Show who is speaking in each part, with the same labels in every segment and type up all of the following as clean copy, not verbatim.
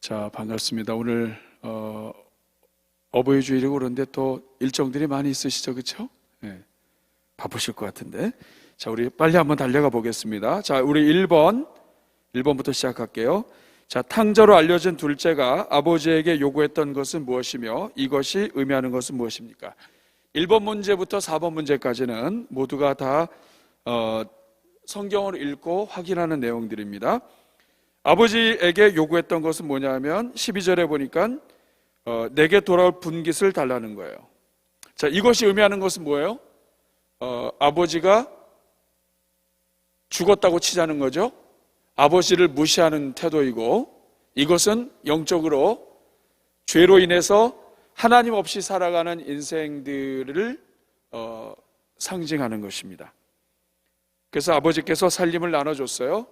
Speaker 1: 자, 반갑습니다. 오늘 어버이 주일이고 그런데 또 일정들이 많이 있으시죠, 그렇죠? 네, 바쁘실 것 같은데. 자, 우리 빨리 한번 달려가 보겠습니다. 자, 우리 1번부터 시작할게요. 자, 탕자로 알려진 둘째가 아버지에게 요구했던 것은 무엇이며 이것이 의미하는 것은 무엇입니까? 1번 문제부터 4번 문제까지는 모두가 다 성경을 읽고 확인하는 내용들입니다. 아버지에게 요구했던 것은 뭐냐면 12절에 보니까 내게 돌아올 분깃을 달라는 거예요. 자, 이것이 의미하는 것은 뭐예요? 아버지가 죽었다고 치자는 거죠. 아버지를 무시하는 태도이고, 이것은 영적으로 죄로 인해서 하나님 없이 살아가는 인생들을 상징하는 것입니다. 그래서 아버지께서 살림을 나눠줬어요.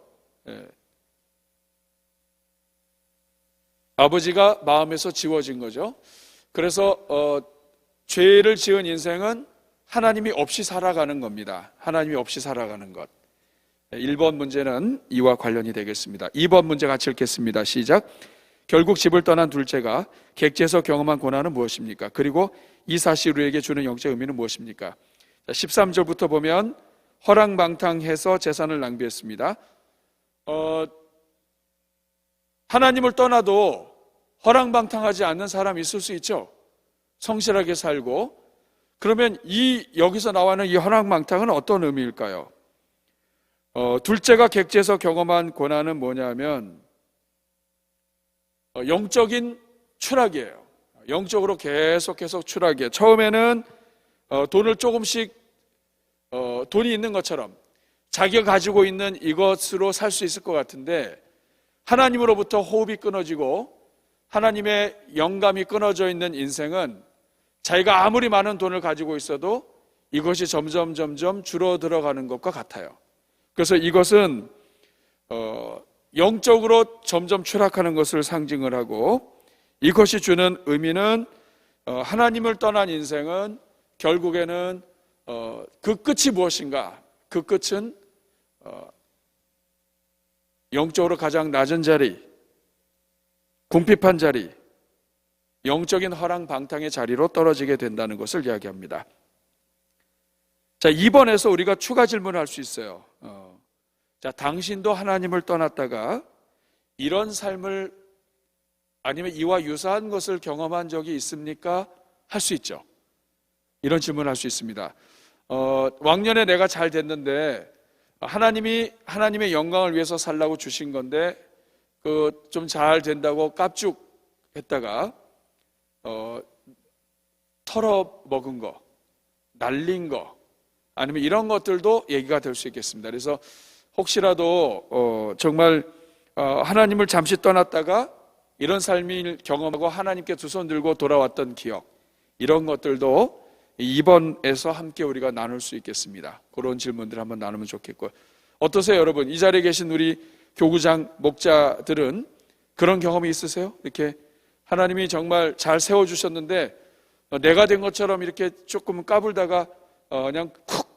Speaker 1: 아버지가 마음에서 지워진 거죠. 그래서 죄를 지은 인생은 하나님이 없이 살아가는 겁니다. 하나님이 없이 살아가는 것. 1번 문제는 이와 관련이 되겠습니다. 2번 문제 같이 읽겠습니다. 시작. 결국 집을 떠난 둘째가 객지에서 경험한 고난은 무엇입니까? 그리고 이 사실 우리에게 주는 영적 의미는 무엇입니까? 13절부터 보면 허랑방탕해서 재산을 낭비했습니다. 하나님을 떠나도 허랑방탕하지 않는 사람이 있을 수 있죠. 성실하게 살고. 그러면 여기서 나와는 이 허랑방탕은 어떤 의미일까요? 둘째가 객지에서 경험한 고난은 뭐냐면 영적인 추락이에요. 영적으로 계속 추락이에요. 처음에는 돈을 조금씩 돈이 있는 것처럼 자기가 가지고 있는 이것으로 살 수 있을 것 같은데, 하나님으로부터 호흡이 끊어지고 하나님의 영감이 끊어져 있는 인생은 자기가 아무리 많은 돈을 가지고 있어도 이것이 점점 줄어들어가는 것과 같아요. 그래서 이것은 영적으로 점점 추락하는 것을 상징을 하고, 이것이 주는 의미는 하나님을 떠난 인생은 결국에는 그 끝이 무엇인가? 그 끝은 영적으로 가장 낮은 자리, 궁핍한 자리, 영적인 허랑방탕의 자리로 떨어지게 된다는 것을 이야기합니다. 자, 2번에서 우리가 추가 질문을 할 수 있어요. 자, 당신도 하나님을 떠났다가 이런 삶을 아니면 이와 유사한 것을 경험한 적이 있습니까? 할 수 있죠. 이런 질문을 할 수 있습니다. 왕년에 내가 잘 됐는데 하나님이 하나님의 영광을 위해서 살라고 주신 건데 좀 잘 된다고 깝죽했다가 털어먹은 거, 날린 거, 아니면 이런 것들도 얘기가 될 수 있겠습니다. 그래서 혹시라도 정말 하나님을 잠시 떠났다가 이런 삶을 경험하고 하나님께 두 손 들고 돌아왔던 기억, 이런 것들도 2번에서 함께 우리가 나눌 수 있겠습니다. 그런 질문들 한번 나누면 좋겠고요. 어떠세요, 여러분? 이 자리에 계신 우리 교구장 목자들은 그런 경험이 있으세요? 이렇게 하나님이 정말 잘 세워주셨는데 내가 된 것처럼 이렇게 조금 까불다가 그냥 쿡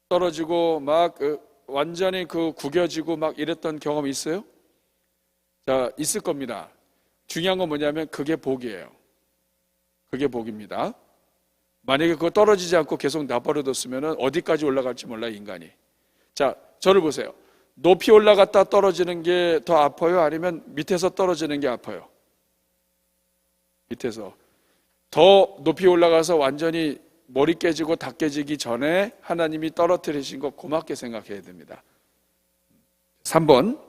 Speaker 1: 떨어지고 막 완전히 구겨지고 막 이랬던 경험이 있어요? 자, 있을 겁니다. 중요한 건 뭐냐면 그게 복이에요. 그게 복입니다. 만약에 그거 떨어지지 않고 계속 놔버려뒀으면 어디까지 올라갈지 몰라요, 인간이. 자, 저를 보세요. 높이 올라갔다 떨어지는 게 더 아파요? 아니면 밑에서 떨어지는 게 아파요? 밑에서. 더 높이 올라가서 완전히 머리 깨지고 다 깨지기 전에 하나님이 떨어뜨리신 거 고맙게 생각해야 됩니다. 3번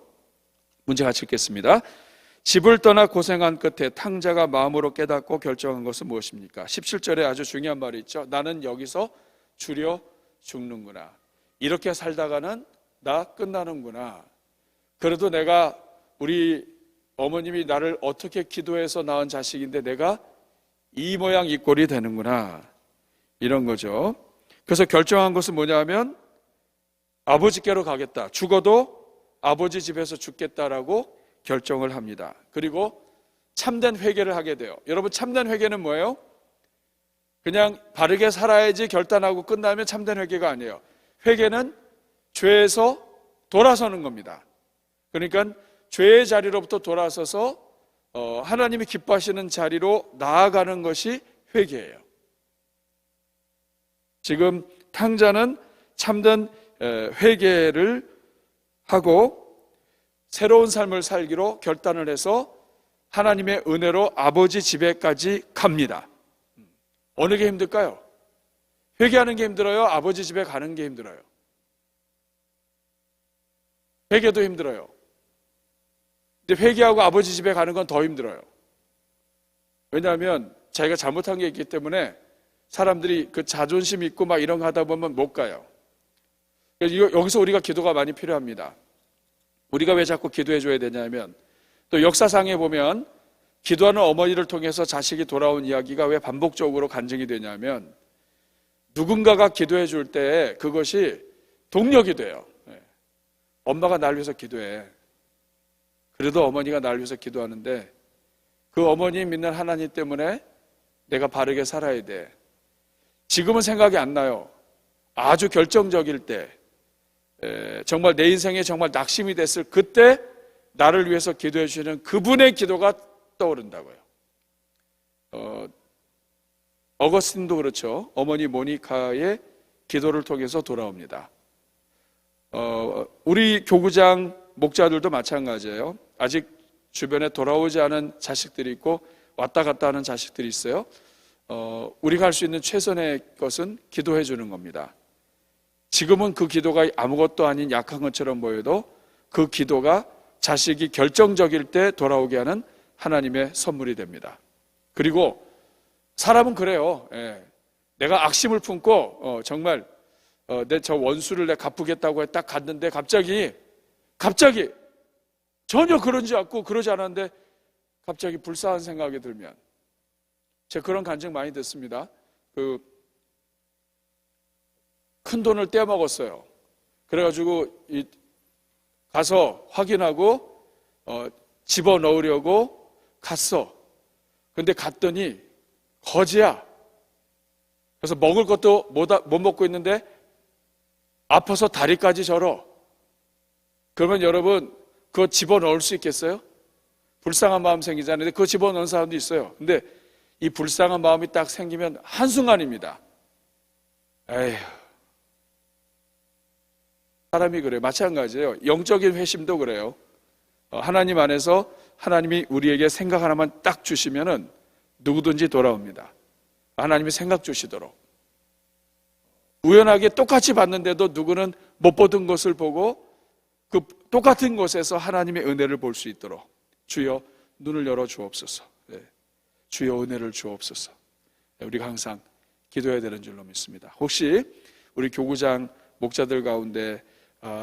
Speaker 1: 문제 같이 읽겠습니다. 집을 떠나 고생한 끝에 탕자가 마음으로 깨닫고 결정한 것은 무엇입니까? 17절에 아주 중요한 말이 있죠. 나는 여기서 주려 죽는구나. 이렇게 살다가는 나 끝나는구나. 그래도 내가 우리 어머님이 나를 어떻게 기도해서 낳은 자식인데 내가 이 모양 이 꼴이 되는구나. 이런 거죠. 그래서 결정한 것은 뭐냐면 아버지께로 가겠다. 죽어도 아버지 집에서 죽겠다라고 결정을 합니다. 그리고 참된 회개를 하게 돼요. 여러분, 참된 회개는 뭐예요? 그냥 바르게 살아야지 결단하고 끝나면 참된 회개가 아니에요. 회개는 죄에서 돌아서는 겁니다. 그러니까 죄의 자리로부터 돌아서서 하나님이 기뻐하시는 자리로 나아가는 것이 회개예요. 지금 탕자는 참된 회개를 하고 새로운 삶을 살기로 결단을 해서 하나님의 은혜로 아버지 집에까지 갑니다. 어느 게 힘들까요? 회개하는 게 힘들어요? 아버지 집에 가는 게 힘들어요? 회개도 힘들어요. 근데 회개하고 아버지 집에 가는 건 더 힘들어요. 왜냐하면 자기가 잘못한 게 있기 때문에 사람들이 그 자존심 있고 막 이런 거 하다 보면 못 가요. 여기서 우리가 기도가 많이 필요합니다. 우리가 왜 자꾸 기도해 줘야 되냐면, 또 역사상에 보면 기도하는 어머니를 통해서 자식이 돌아온 이야기가 왜 반복적으로 간증이 되냐면, 누군가가 기도해 줄 때 그것이 동력이 돼요. 엄마가 날 위해서 기도해. 그래도 어머니가 날 위해서 기도하는데 그 어머니 믿는 하나님 때문에 내가 바르게 살아야 돼. 지금은 생각이 안 나요. 아주 결정적일 때, 정말 내 인생에 정말 낙심이 됐을 그때 나를 위해서 기도해 주시는 그분의 기도가 떠오른다고요. 어거스틴도 그렇죠. 어머니 모니카의 기도를 통해서 돌아옵니다. 우리 교구장 목자들도 마찬가지예요. 아직 주변에 돌아오지 않은 자식들이 있고 왔다 갔다 하는 자식들이 있어요. 우리가 할 수 있는 최선의 것은 기도해 주는 겁니다. 지금은 그 기도가 아무것도 아닌 약한 것처럼 보여도 그 기도가 자식이 결정적일 때 돌아오게 하는 하나님의 선물이 됩니다. 그리고 사람은 그래요. 내가 악심을 품고 정말 내 저 원수를 내가 갚으겠다고 딱 갔는데 갑자기 전혀 그러지 않고 그러지 않았는데 갑자기 불쌍한 생각이 들면, 제가 그런 간증 많이 듣습니다. 큰 돈을 떼먹었어요. 그래가지고 가서 확인하고 집어넣으려고 갔어. 근데 갔더니 거지야. 그래서 먹을 것도 못 먹고 있는데 아파서 다리까지 절어. 그러면 여러분 그거 집어넣을 수 있겠어요? 불쌍한 마음 생기잖아요. 그거 집어넣는 사람도 있어요. 근데 이 불쌍한 마음이 딱 생기면 한순간입니다. 에휴, 사람이 그래요. 마찬가지예요. 영적인 회심도 그래요. 하나님 안에서 하나님이 우리에게 생각 하나만 딱 주시면은 누구든지 돌아옵니다. 하나님이 생각 주시도록. 우연하게 똑같이 봤는데도 누구는 못 보던 것을 보고 그 똑같은 곳에서 하나님의 은혜를 볼 수 있도록 주여 눈을 열어 주옵소서. 주여 은혜를 주옵소서. 우리가 항상 기도해야 되는 줄로 믿습니다. 혹시 우리 교구장 목자들 가운데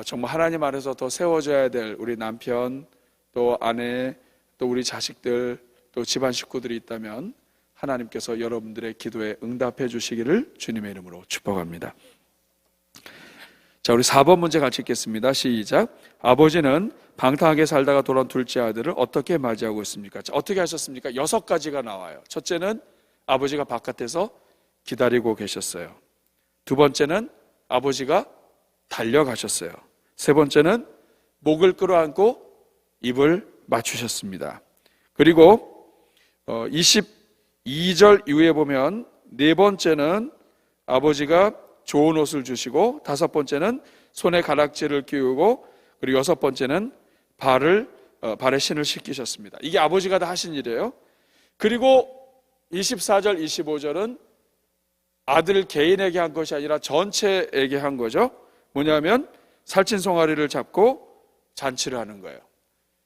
Speaker 1: 정말 하나님 안에서 더 세워져야 될 우리 남편, 또 아내, 또 우리 자식들, 또 집안 식구들이 있다면 하나님께서 여러분들의 기도에 응답해 주시기를 주님의 이름으로 축복합니다. 자, 우리 4번 문제 같이 읽겠습니다. 시작. 아버지는 방탕하게 살다가 돌아온 둘째 아들을 어떻게 맞이하고 있습니까? 자, 어떻게 하셨습니까? 6가지가 나와요. 첫째는 아버지가 바깥에서 기다리고 계셨어요. 두 번째는 아버지가 달려가셨어요. 세 번째는 목을 끌어안고 입을 맞추셨습니다. 그리고 22절 이후에 보면 네 번째는 아버지가 좋은 옷을 주시고, 다섯 번째는 손에 가락지를 끼우고, 그리고 여섯 번째는 발에 신을 씻기셨습니다. 이게 아버지가 다 하신 일이에요. 그리고 24절, 25절은 아들 개인에게 한 것이 아니라 전체에게 한 거죠. 뭐냐면 살찐 송아리를 잡고 잔치를 하는 거예요.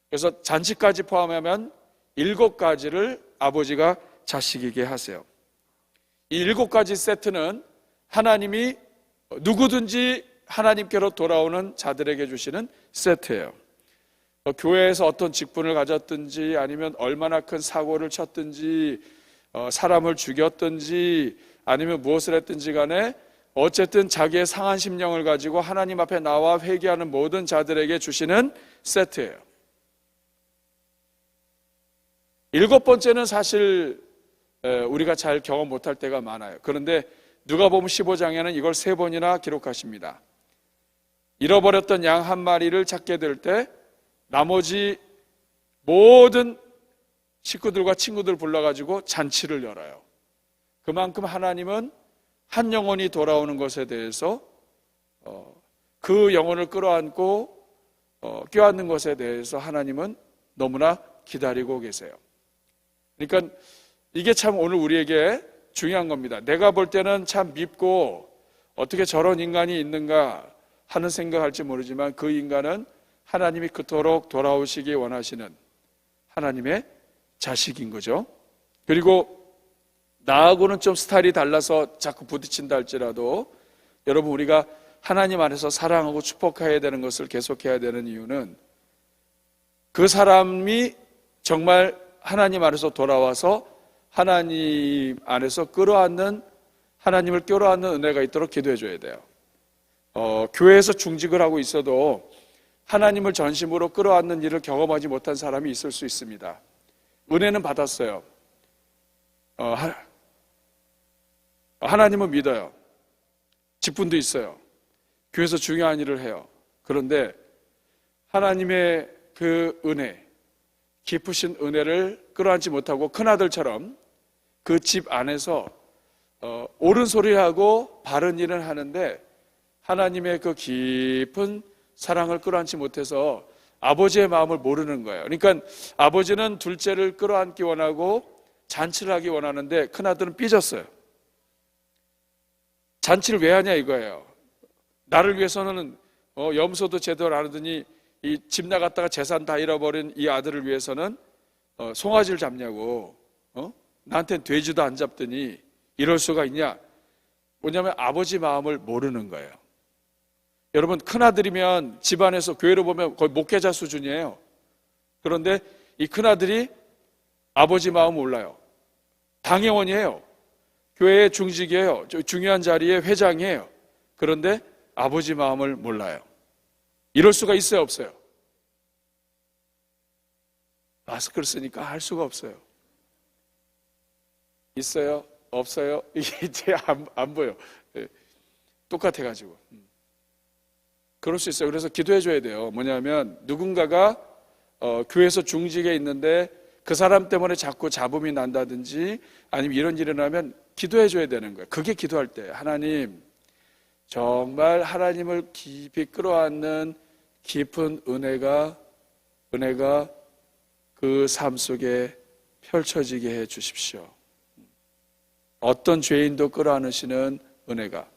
Speaker 1: 그래서 잔치까지 포함하면 7가지를 아버지가 자식에게 하세요. 이 7가지 세트는 하나님이 누구든지 하나님께로 돌아오는 자들에게 주시는 세트예요. 교회에서 어떤 직분을 가졌든지, 아니면 얼마나 큰 사고를 쳤든지, 사람을 죽였든지, 아니면 무엇을 했든지 간에 어쨌든 자기의 상한 심령을 가지고 하나님 앞에 나와 회개하는 모든 자들에게 주시는 세트예요. 7번째는 사실 우리가 잘 경험 못할 때가 많아요. 그런데 누가복음 15장에는 이걸 3번이나 기록하십니다. 잃어버렸던 양 한 마리를 찾게 될 때 나머지 모든 식구들과 친구들 불러가지고 잔치를 열어요. 그만큼 하나님은 한 영혼이 돌아오는 것에 대해서 그 영혼을 끌어안고 껴안는 것에 대해서 하나님은 너무나 기다리고 계세요. 그러니까 이게 참 오늘 우리에게 중요한 겁니다. 내가 볼 때는 참 밉고 어떻게 저런 인간이 있는가 하는 생각할지 모르지만 그 인간은 하나님이 그토록 돌아오시기 원하시는 하나님의 자식인 거죠. 그리고 나하고는 좀 스타일이 달라서 자꾸 부딪힌다 할지라도 여러분, 우리가 하나님 안에서 사랑하고 축복해야 되는 것을 계속해야 되는 이유는 그 사람이 정말 하나님 안에서 돌아와서 하나님 안에서 끌어안는, 하나님을 끌어안는 은혜가 있도록 기도해 줘야 돼요. 교회에서 중직을 하고 있어도 하나님을 전심으로 끌어안는 일을 경험하지 못한 사람이 있을 수 있습니다. 은혜는 받았어요. 하나님은 믿어요. 직분도 있어요. 교회에서 중요한 일을 해요. 그런데 하나님의 그 은혜, 깊으신 은혜를 끌어안지 못하고 큰아들처럼 그 집 안에서 옳은 소리를 하고 바른 일을 하는데 하나님의 그 깊은 사랑을 끌어안지 못해서 아버지의 마음을 모르는 거예요. 그러니까 아버지는 둘째를 끌어안기 원하고 잔치를 하기 원하는데 큰아들은 삐졌어요. 잔치를 왜 하냐 이거예요. 나를 위해서는 염소도 제대로 안 하더니 이 집 나갔다가 재산 다 잃어버린 이 아들을 위해서는 송아지를 잡냐고, 나한테는 돼지도 안 잡더니 이럴 수가 있냐. 뭐냐면 아버지 마음을 모르는 거예요. 여러분, 큰아들이면 집안에서 교회로 보면 거의 목회자 수준이에요. 그런데 이 큰아들이 아버지 마음 몰라요. 당회원이에요. 교회의 중직이에요. 중요한 자리에 회장이에요. 그런데 아버지 마음을 몰라요. 이럴 수가 있어요, 없어요? 마스크를 쓰니까 할 수가 없어요. 있어요? 없어요? 이게 이제 안 보여. 똑같아가지고. 그럴 수 있어요. 그래서 기도해 줘야 돼요. 뭐냐면 누군가가 교회에서 중직에 있는데 그 사람 때문에 자꾸 잡음이 난다든지 아니면 이런 일이 일어나면 기도해 줘야 되는 거예요. 그게 기도할 때 하나님, 정말 하나님을 깊이 끌어안는 깊은 은혜가 그 삶 속에 펼쳐지게 해 주십시오. 어떤 죄인도 끌어안으시는 은혜가.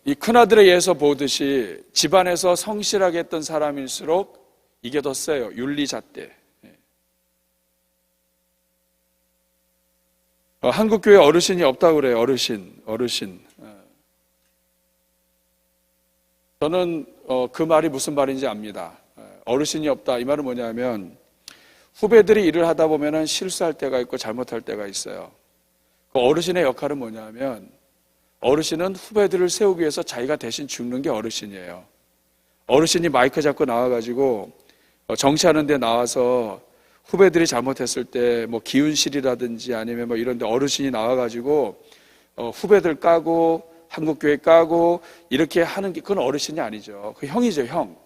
Speaker 1: 이 큰아들에 의해서 보듯이 집안에서 성실하게 했던 사람일수록 이게 더 세요. 윤리잣대. 한국교회 어르신이 없다고 그래요. 어르신. 저는 그 말이 무슨 말인지 압니다. 어르신이 없다. 이 말은 뭐냐면 후배들이 일을 하다 보면 실수할 때가 있고 잘못할 때가 있어요. 그 어르신의 역할은 뭐냐면 어르신은 후배들을 세우기 위해서 자기가 대신 죽는 게 어르신이에요. 어르신이 마이크 잡고 나와가지고 정치하는 데 나와서 후배들이 잘못했을 때 뭐 기운실이라든지 아니면 뭐 이런 데 어르신이 나와가지고 후배들 까고 한국교회 까고 이렇게 하는 게 그건 어르신이 아니죠. 그 형이죠, 형.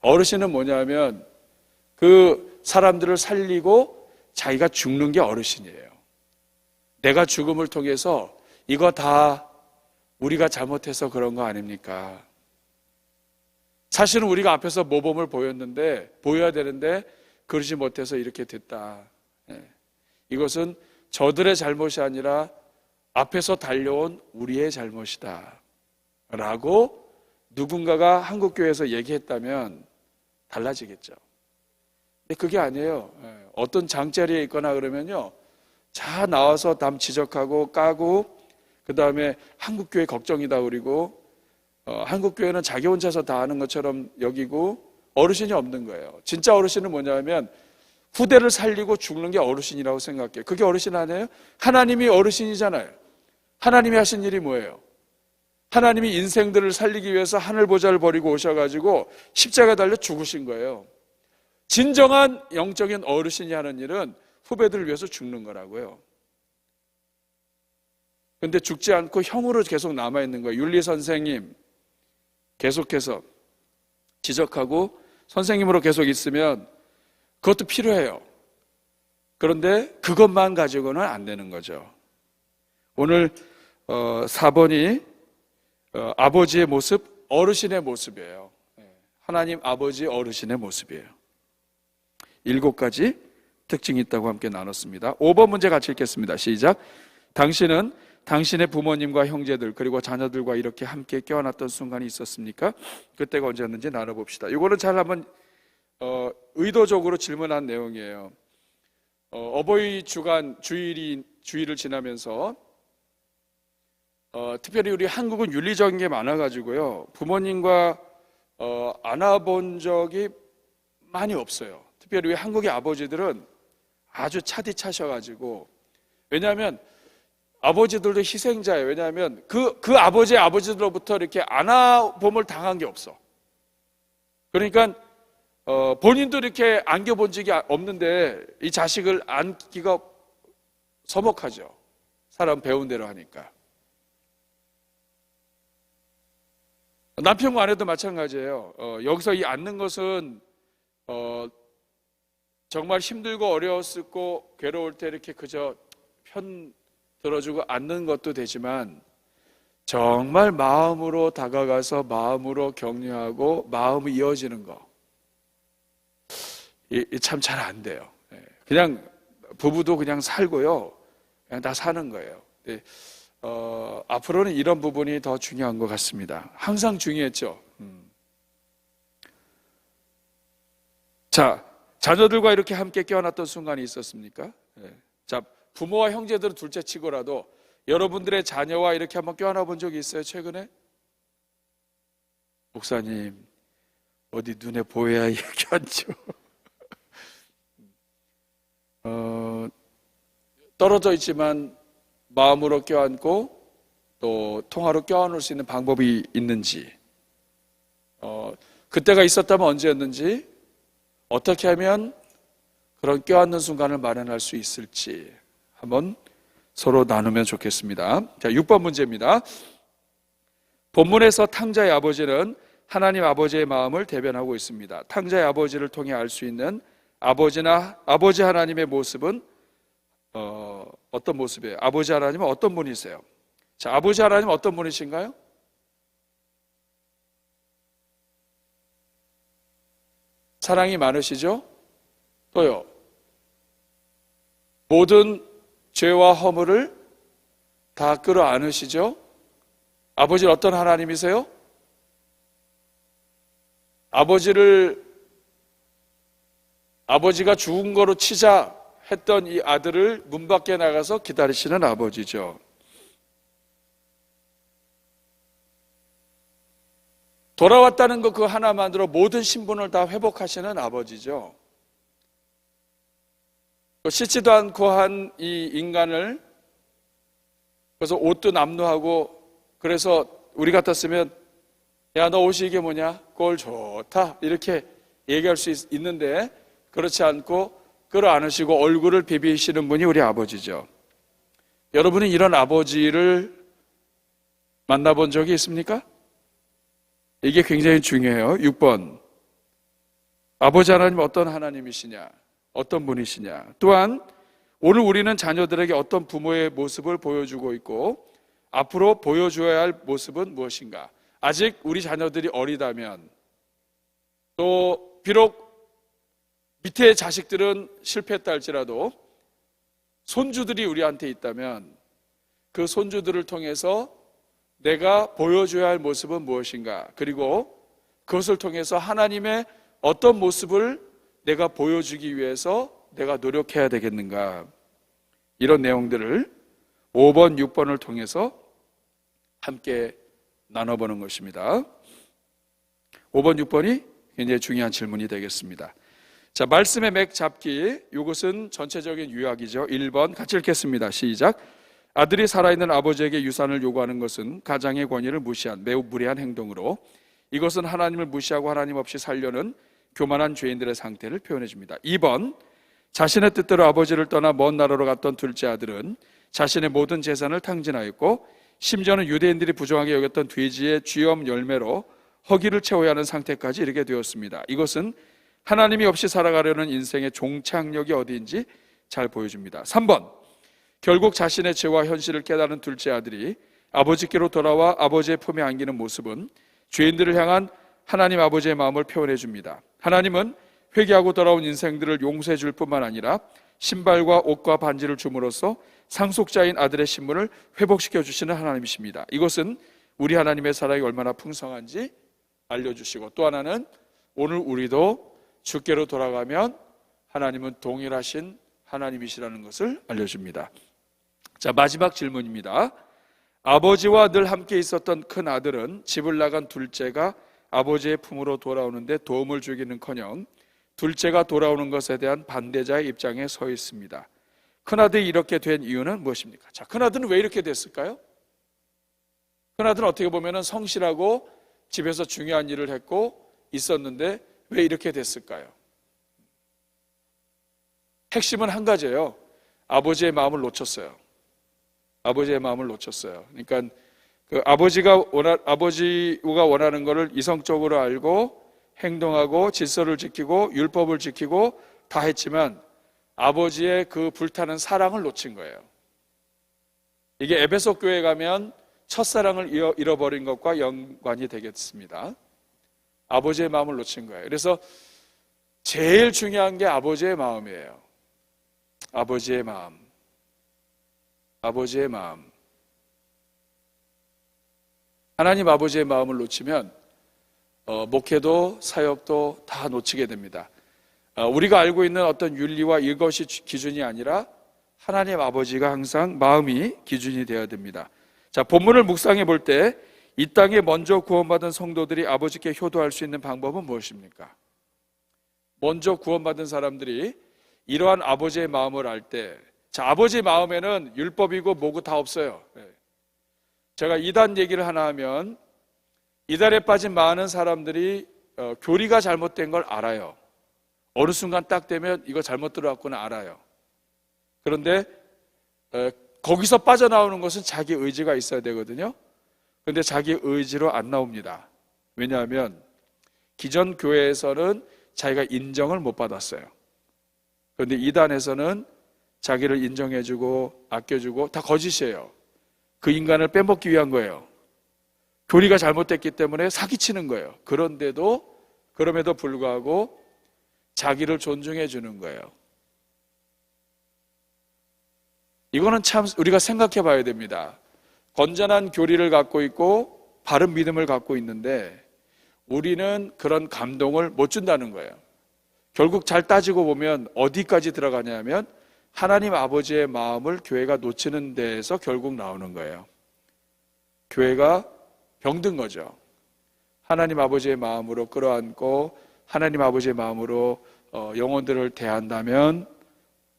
Speaker 1: 어르신은 뭐냐면 그 사람들을 살리고 자기가 죽는 게 어르신이에요. 내가 죽음을 통해서 이거 다 우리가 잘못해서 그런 거 아닙니까? 사실은 우리가 앞에서 모범을 보여야 되는데 그러지 못해서 이렇게 됐다. 이것은 저들의 잘못이 아니라 앞에서 달려온 우리의 잘못이다 라고 누군가가 한국교회에서 얘기했다면 달라지겠죠. 근데 그게 아니에요. 어떤 장자리에 있거나 그러면요, 자 나와서 남 지적하고 까고 그 다음에 한국교회 걱정이다 그리고 한국교회는 자기 혼자서 다 하는 것처럼 여기고 어르신이 없는 거예요. 진짜 어르신은 뭐냐면 후대를 살리고 죽는 게 어르신이라고 생각해요. 그게 어르신 아니에요? 하나님이 어르신이잖아요. 하나님이 하신 일이 뭐예요? 하나님이 인생들을 살리기 위해서 하늘 보좌를 버리고 오셔가지고 십자가 달려 죽으신 거예요. 진정한 영적인 어르신이 하는 일은 후배들을 위해서 죽는 거라고요. 근데 죽지 않고 형으로 계속 남아있는 거예요. 윤리 선생님 계속해서 지적하고 선생님으로 계속 있으면 그것도 필요해요. 그런데 그것만 가지고는 안 되는 거죠. 오늘 4번이 아버지의 모습, 어르신의 모습이에요. 하나님 아버지 어르신의 모습이에요. 7가지 특징이 있다고 함께 나눴습니다. 5번 문제 같이 읽겠습니다. 시작. 당신은 당신의 부모님과 형제들 그리고 자녀들과 이렇게 함께 껴안았던 순간이 있었습니까? 그때가 언제였는지 나눠봅시다. 이거는 잘 한번 의도적으로 질문한 내용이에요. 어버이 주간 주일을 지나면서 특별히 우리 한국은 윤리적인 게 많아가지고요, 부모님과 안아본 적이 많이 없어요. 특별히 우리 한국의 아버지들은 아주 차디차셔가지고, 왜냐하면 아버지들도 희생자예요. 왜냐하면 그 아버지의 아버지들로부터 이렇게 안아봄을 당한 게 없어. 그러니까 본인도 이렇게 안겨본 적이 없는데 이 자식을 안기가 서먹하죠. 사람 배운 대로 하니까. 남편과 아내도 마찬가지예요. 여기서 이 안는 것은 정말 힘들고 어려웠고 괴로울 때 이렇게 그저 편 들어주고 안는 것도 되지만, 정말 마음으로 다가가서 마음으로 격려하고 마음이 이어지는 거, 참 잘 안 돼요. 그냥 부부도 그냥 살고요, 그냥 다 사는 거예요. 앞으로는 이런 부분이 더 중요한 것 같습니다. 항상 중요했죠. 자, 자녀들과 이렇게 함께 껴안았던 순간이 있었습니까? 자, 부모와 형제들은 둘째 치고라도 여러분들의 자녀와 이렇게 한번 껴안아 본 적이 있어요, 최근에? 목사님, 어디 눈에 보여야 얘기하죠. 떨어져 있지만 마음으로 껴안고 또 통화로 껴안을 수 있는 방법이 있는지, 그때가 있었다면 언제였는지, 어떻게 하면 그런 껴안는 순간을 마련할 수 있을지 한번 서로 나누면 좋겠습니다. 자, 6번 문제입니다. 본문에서 탕자의 아버지는 하나님 아버지의 마음을 대변하고 있습니다. 탕자의 아버지를 통해 알 수 있는 아버지 하나님의 모습은 어떤 모습이에요? 아버지 하나님은 어떤 분이세요? 자, 아버지 하나님은 어떤 분이신가요? 사랑이 많으시죠? 또요, 모든 죄와 허물을 다 끌어안으시죠? 아버지는 어떤 하나님이세요? 아버지가 죽은 거로 치자 했던 이 아들을 문 밖에 나가서 기다리시는 아버지죠. 돌아왔다는 것 그 하나만으로 모든 신분을 다 회복하시는 아버지죠. 씻지도 않고 한 이 인간을, 그래서 옷도 남루하고, 그래서 우리 같았으면 야, 너 옷이 이게 뭐냐? 꼴 좋다, 이렇게 얘기할 수 있는데 그렇지 않고 끌어안으시고 얼굴을 비비시는 분이 우리 아버지죠. 여러분은 이런 아버지를 만나본 적이 있습니까? 이게 굉장히 중요해요. 6번, 아버지 하나님 어떤 하나님이시냐, 어떤 분이시냐. 또한 오늘 우리는 자녀들에게 어떤 부모의 모습을 보여주고 있고 앞으로 보여줘야 할 모습은 무엇인가. 아직 우리 자녀들이 어리다면, 또 비록 밑에 자식들은 실패했다 할지라도 손주들이 우리한테 있다면 그 손주들을 통해서 내가 보여줘야 할 모습은 무엇인가, 그리고 그것을 통해서 하나님의 어떤 모습을 내가 보여주기 위해서 내가 노력해야 되겠는가. 이런 내용들을 5번, 6번을 통해서 함께 나눠보는 것입니다. 5번, 6번이 굉장히 중요한 질문이 되겠습니다. 자, 말씀의 맥 잡기, 이것은 전체적인 요약이죠. 1번 같이 읽겠습니다. 시작. 아들이 살아있는 아버지에게 유산을 요구하는 것은 가장의 권위를 무시한 매우 무례한 행동으로, 이것은 하나님을 무시하고 하나님 없이 살려는 교만한 죄인들의 상태를 표현해 줍니다. 2번, 자신의 뜻대로 아버지를 떠나 먼 나라로 갔던 둘째 아들은 자신의 모든 재산을 탕진하였고 심지어는 유대인들이 부정하게 여겼던 돼지의 쥐엄 열매로 허기를 채워야 하는 상태까지 이르게 되었습니다. 이것은 하나님이 없이 살아가려는 인생의 종착역이 어디인지 잘 보여줍니다. 3번, 결국 자신의 죄와 현실을 깨달은 둘째 아들이 아버지께로 돌아와 아버지의 품에 안기는 모습은 죄인들을 향한 하나님 아버지의 마음을 표현해 줍니다. 하나님은 회개하고 돌아온 인생들을 용서해 줄 뿐만 아니라 신발과 옷과 반지를 줌으로써 상속자인 아들의 신분을 회복시켜 주시는 하나님이십니다. 이것은 우리 하나님의 사랑이 얼마나 풍성한지 알려주시고, 또 하나는 오늘 우리도 주께로 돌아가면 하나님은 동일하신 하나님이시라는 것을 알려줍니다. 자, 마지막 질문입니다. 아버지와 늘 함께 있었던 큰 아들은 집을 나간 둘째가 아버지의 품으로 돌아오는데 도움을 주기는커녕 둘째가 돌아오는 것에 대한 반대자의 입장에 서 있습니다. 큰아들이 이렇게 된 이유는 무엇입니까? 자, 큰아들은 왜 이렇게 됐을까요? 큰아들은 어떻게 보면 성실하고 집에서 중요한 일을 했고 있었는데 왜 이렇게 됐을까요? 핵심은 한 가지예요. 아버지의 마음을 놓쳤어요. 아버지의 마음을 놓쳤어요. 그러니까 그 아버지가 원하는 것을 이성적으로 알고 행동하고 질서를 지키고 율법을 지키고 다 했지만 아버지의 그 불타는 사랑을 놓친 거예요. 이게 에베소 교회에 가면 첫사랑을 잃어버린 것과 연관이 되겠습니다. 아버지의 마음을 놓친 거예요. 그래서 제일 중요한 게 아버지의 마음이에요. 아버지의 마음. 아버지의 마음. 하나님 아버지의 마음을 놓치면 목회도 사역도 다 놓치게 됩니다. 우리가 알고 있는 어떤 윤리와 이것이 기준이 아니라 하나님 아버지가 항상 마음이 기준이 되어야 됩니다. 자, 본문을 묵상해 볼 때 이 땅에 먼저 구원받은 성도들이 아버지께 효도할 수 있는 방법은 무엇입니까? 먼저 구원받은 사람들이 이러한 아버지의 마음을 알 때, 자, 아버지의 마음에는 율법이고 뭐고 다 없어요. 제가 이단 얘기를 하나 하면 이단에 빠진 많은 사람들이 교리가 잘못된 걸 알아요. 어느 순간 딱 되면 이거 잘못 들어왔구나 알아요. 그런데 거기서 빠져나오는 것은 자기 의지가 있어야 되거든요. 그런데 자기 의지로 안 나옵니다. 왜냐하면 기존 교회에서는 자기가 인정을 못 받았어요. 그런데 이단에서는 자기를 인정해주고 아껴주고 다 거짓이에요. 그 인간을 빼먹기 위한 거예요. 교리가 잘못됐기 때문에 사기치는 거예요. 그럼에도 불구하고 자기를 존중해 주는 거예요. 이거는 참 우리가 생각해 봐야 됩니다. 건전한 교리를 갖고 있고 바른 믿음을 갖고 있는데 우리는 그런 감동을 못 준다는 거예요. 결국 잘 따지고 보면 어디까지 들어가냐면 하나님 아버지의 마음을 교회가 놓치는 데에서 결국 나오는 거예요. 교회가 병든 거죠. 하나님 아버지의 마음으로 끌어안고 하나님 아버지의 마음으로 영혼들을 대한다면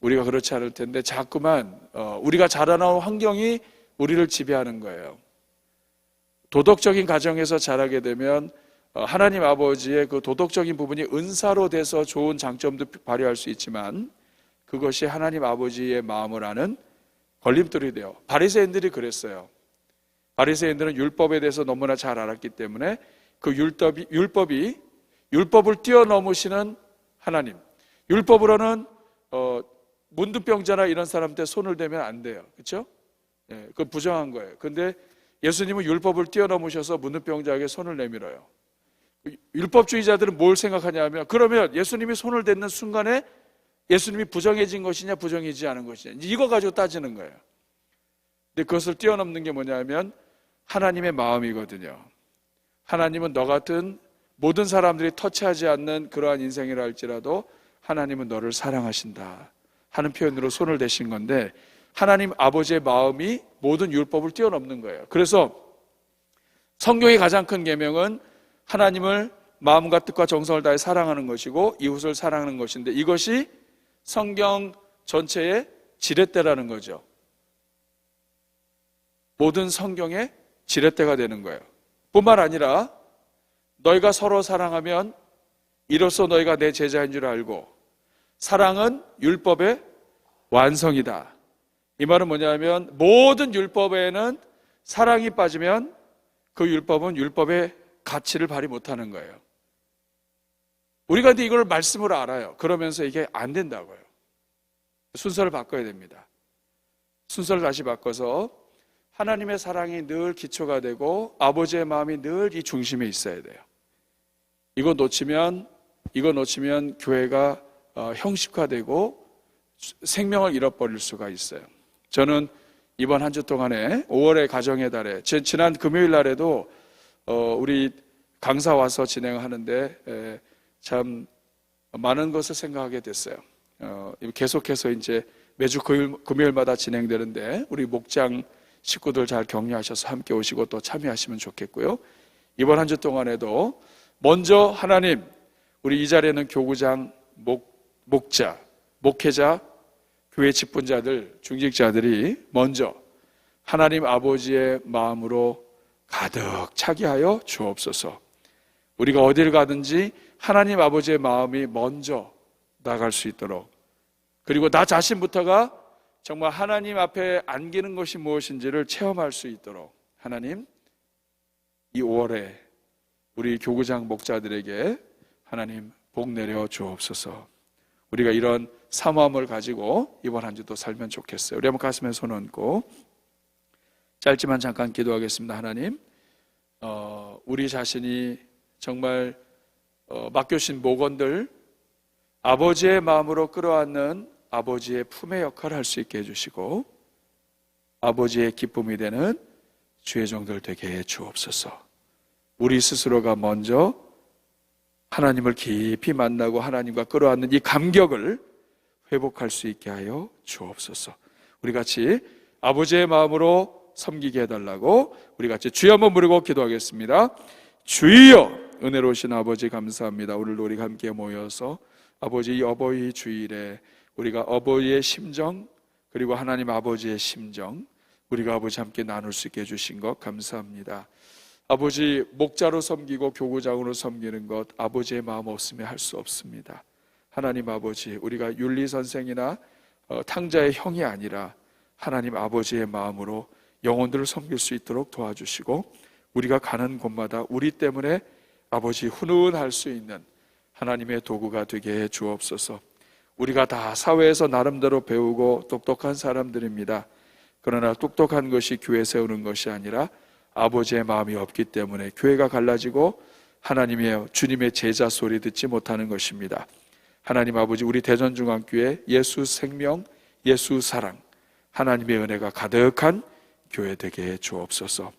Speaker 1: 우리가 그렇지 않을 텐데 자꾸만 우리가 자라나온 환경이 우리를 지배하는 거예요. 도덕적인 가정에서 자라게 되면 하나님 아버지의 그 도덕적인 부분이 은사로 돼서 좋은 장점도 발휘할 수 있지만 그것이 하나님 아버지의 마음을 아는 걸림돌이 돼요. 바리새인들이 그랬어요. 바리새인들은 율법에 대해서 너무나 잘 알았기 때문에 그 율법을 뛰어넘으시는 하나님, 율법으로는 문둥병자나 이런 사람한테 손을 대면 안 돼요. 그렇죠? 예, 그건 부정한 거예요. 그런데 예수님은 율법을 뛰어넘으셔서 문둥병자에게 손을 내밀어요. 율법주의자들은 뭘 생각하냐면 그러면 예수님이 손을 댔는 순간에 예수님이 부정해진 것이냐 부정이지 않은 것이냐 이거 가지고 따지는 거예요. 근데 그것을 뛰어넘는 게 뭐냐면 하나님의 마음이거든요. 하나님은 너 같은 모든 사람들이 터치하지 않는 그러한 인생이라 할지라도 하나님은 너를 사랑하신다 하는 표현으로 손을 대신 건데 하나님 아버지의 마음이 모든 율법을 뛰어넘는 거예요. 그래서 성경의 가장 큰 계명은 하나님을 마음과 뜻과 정성을 다해 사랑하는 것이고 이웃을 사랑하는 것인데 이것이 성경 전체의 지렛대라는 거죠. 모든 성경의 지렛대가 되는 거예요. 뿐만 아니라 너희가 서로 사랑하면 이로써 너희가 내 제자인 줄 알고 사랑은 율법의 완성이다. 이 말은 뭐냐면 모든 율법에는 사랑이 빠지면 그 율법은 율법의 가치를 발휘 못하는 거예요. 우리가 근데 이걸 말씀으로 알아요. 그러면서 이게 안 된다고요. 순서를 바꿔야 됩니다. 순서를 다시 바꿔서 하나님의 사랑이 늘 기초가 되고 아버지의 마음이 늘 이 중심에 있어야 돼요. 이거 놓치면 교회가 형식화되고 생명을 잃어버릴 수가 있어요. 저는 이번 한 주 동안에 5월의 가정의 달에 지난 금요일 날에도 우리 강사 와서 진행하는데 참 많은 것을 생각하게 됐어요. 계속해서 이제 매주 금요일마다 진행되는데 우리 목장 식구들 잘 격려하셔서 함께 오시고 또 참여하시면 좋겠고요. 이번 한 주 동안에도 먼저 하나님, 우리 이 자리에는 교구장, 목자, 목회자, 교회 직분자들, 중직자들이 먼저 하나님 아버지의 마음으로 가득 차게 하여 주옵소서. 우리가 어디를 가든지 하나님 아버지의 마음이 먼저 나갈 수 있도록, 그리고 나 자신부터가 정말 하나님 앞에 안기는 것이 무엇인지를 체험할 수 있도록 하나님, 이 5월에 우리 교구장 목자들에게 하나님 복 내려 주옵소서. 우리가 이런 사모함을 가지고 이번 한 주도 살면 좋겠어요. 우리 한번 가슴에 손 얹고 짧지만 잠깐 기도하겠습니다. 하나님, 우리 자신이 정말 맡겨주신 목원들 아버지의 마음으로 끌어안는 아버지의 품의 역할을 할 수 있게 해주시고 아버지의 기쁨이 되는 주의 종들 되게 해 주옵소서. 우리 스스로가 먼저 하나님을 깊이 만나고 하나님과 끌어안는 이 감격을 회복할 수 있게 하여 주옵소서. 우리 같이 아버지의 마음으로 섬기게 해달라고 우리 같이 주여 한번 부르고 기도하겠습니다. 주여, 은혜로우신 아버지 감사합니다. 오늘도 우리가 함께 모여서 아버지 이 어버이 주일에 우리가 어버이의 심정 그리고 하나님 아버지의 심정 우리가 아버지 함께 나눌 수 있게 해주신 것 감사합니다. 아버지 목자로 섬기고 교구장으로 섬기는 것 아버지의 마음 없으면 할 수 없습니다. 하나님 아버지, 우리가 윤리선생이나 탕자의 형이 아니라 하나님 아버지의 마음으로 영혼들을 섬길 수 있도록 도와주시고 우리가 가는 곳마다 우리 때문에 아버지 훈훈할 수 있는 하나님의 도구가 되게 해 주옵소서. 우리가 다 사회에서 나름대로 배우고 똑똑한 사람들입니다. 그러나 똑똑한 것이 교회 세우는 것이 아니라 아버지의 마음이 없기 때문에 교회가 갈라지고 하나님의 주님의 제자 소리 듣지 못하는 것입니다. 하나님 아버지, 우리 대전중앙교회 예수 생명, 예수 사랑, 하나님의 은혜가 가득한 교회 되게 해 주옵소서.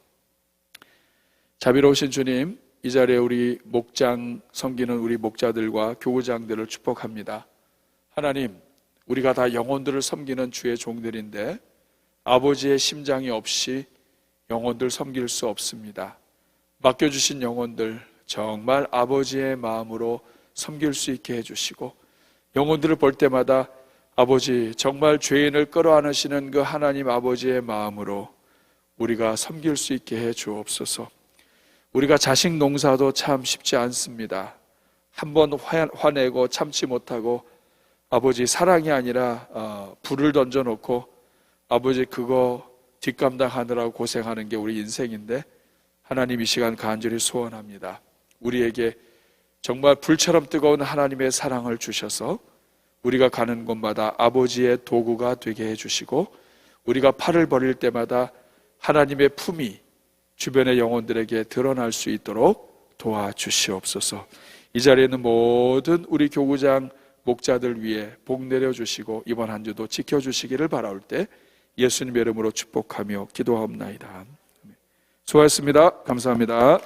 Speaker 1: 자비로우신 주님, 이 자리에 우리 목장 섬기는 우리 목자들과 교구장들을 축복합니다. 하나님, 우리가 다 영혼들을 섬기는 주의 종들인데 아버지의 심장이 없이 영혼들 섬길 수 없습니다. 맡겨주신 영혼들 정말 아버지의 마음으로 섬길 수 있게 해주시고 영혼들을 볼 때마다 아버지 정말 죄인을 끌어안으시는 그 하나님 아버지의 마음으로 우리가 섬길 수 있게 해 주옵소서. 우리가 자식 농사도 참 쉽지 않습니다. 한번 화내고 참지 못하고 아버지 사랑이 아니라 불을 던져놓고 아버지 그거 뒷감당하느라고 고생하는 게 우리 인생인데 하나님 이 시간 간절히 소원합니다. 우리에게 정말 불처럼 뜨거운 하나님의 사랑을 주셔서 우리가 가는 곳마다 아버지의 도구가 되게 해주시고 우리가 팔을 벌릴 때마다 하나님의 품이 주변의 영혼들에게 드러날 수 있도록 도와주시옵소서. 이 자리에 있는 모든 우리 교구장 목자들 위해 복 내려주시고 이번 한 주도 지켜주시기를 바라올 때 예수님의 이름으로 축복하며 기도하옵나이다. 수고하셨습니다. 감사합니다.